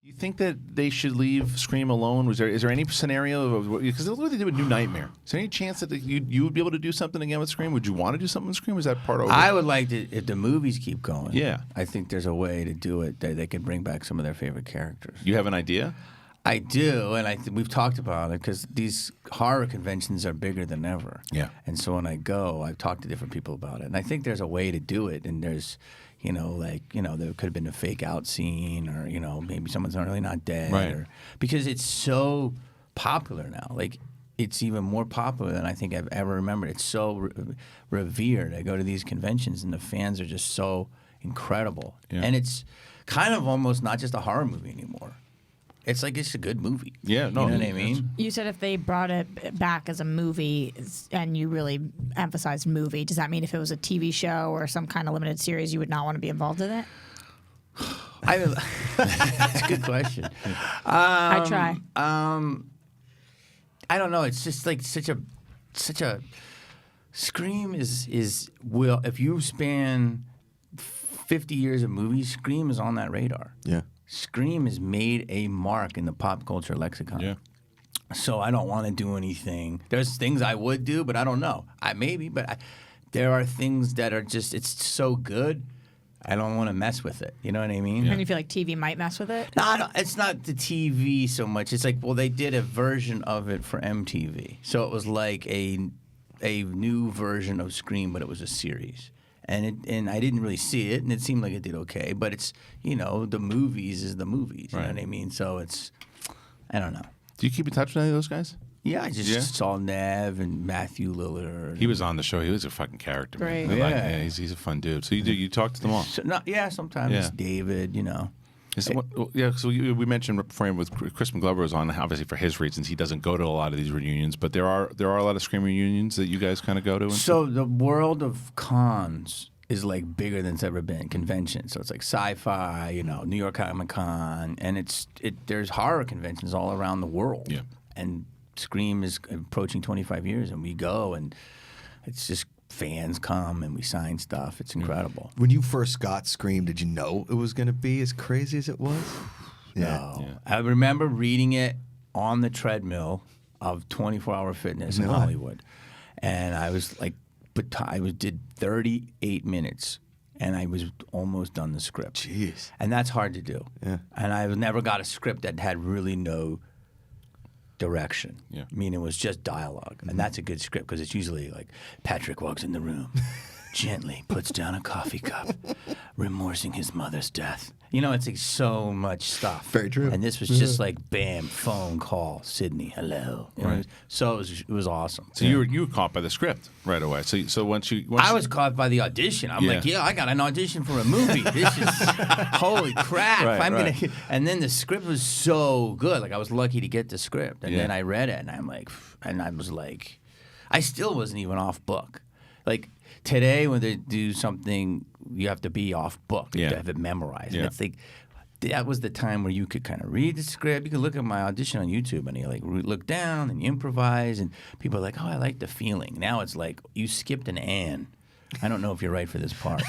You think that they should leave Scream alone? Is there any scenario of because look what they did with New Nightmare? Is there any chance that you would be able to do something again with Scream? Would you want to do something with Scream? Is that part over? I would like to if the movies keep going. Yeah. I think there's a way to do it that they can bring back some of their favorite characters. You have an idea? I do, and we've talked about it because these horror conventions are bigger than ever. Yeah. And so when I go, I've talked to different people about it, and I think there's a way to do it. And there's, there could have been a fake out scene, or maybe someone's really not dead, Right. Because it's so popular now. Like it's even more popular than I think I've ever remembered. It's so revered. I go to these conventions, and the fans are just so incredible, and it's kind of almost not just a horror movie anymore. It's like it's a good movie. Yeah, no, you know what I mean? You said if they brought it back as a movie and you really emphasized movie, does that mean if it was a TV show or some kind of limited series, you would not want to be involved in it? That's a good question. I try. I don't know. It's just like such a Scream is if you span 50 years of movies, Scream is on that radar. Yeah. Scream has made a mark in the pop culture lexicon. Yeah. So I don't want to do anything. There's things I would do, but I don't know. There are things that are just, it's so good, I don't want to mess with it. You know what I mean? And you feel like TV might mess with it? No, it's not the TV so much. It's like, well, they did a version of it for MTV. So it was like a new version of Scream, but it was a series. And I didn't really see it, and it seemed like it did okay. But it's, the movies is the movies. You know what I mean? So it's, I don't know. Do you keep in touch with any of those guys? Yeah, I just saw Nev and Matthew Lillard. He was on the show. He was a fucking character. Man. Great. Yeah. He's a fun dude. So you talk to them all? Sometimes Yeah. David, So we mentioned beforehand with Chris McGlover was on, obviously for his reasons. He doesn't go to a lot of these reunions, but there are a lot of Scream reunions that you guys kind of go to. And So the world of cons is like bigger than it's ever been. Conventions, so it's like sci-fi, New York Comic Con, and there's horror conventions all around the world. Yeah. And Scream is approaching 25 years, and we go, and it's just fans come and we sign stuff. It's incredible. When you first got Scream, did you know it was going to be as crazy as it was? No. I remember reading it on the treadmill of 24-Hour Fitness in Hollywood. And I was like, did 38 minutes, and I was almost done the script. Jeez. And that's hard to do. Yeah. And I never got a script that had really no direction. Yeah. I mean, it was just dialogue. And that's a good script because it's usually like Patrick walks in the room, gently puts down a coffee cup, remorsing his mother's death. It's like so much stuff. Very true. And this was just like, bam, phone call, Sydney, hello. Right. So it was awesome. So you were caught by the script right away. So once I was caught by the audition. I'm like, I got an audition for a movie. This is holy crap. Right, And then the script was so good. Like I was lucky to get the script, and then I read it, and I was like, I still wasn't even off book. Like today, when they do something, you have to be off book. You have to have it memorized. Yeah. And it's like that was the time where you could kind of read the script. You could look at my audition on YouTube, and you like look down and you improvise, and people are like, "Oh, I like the feeling." Now it's like you skipped an "and." I don't know if you're right for this part.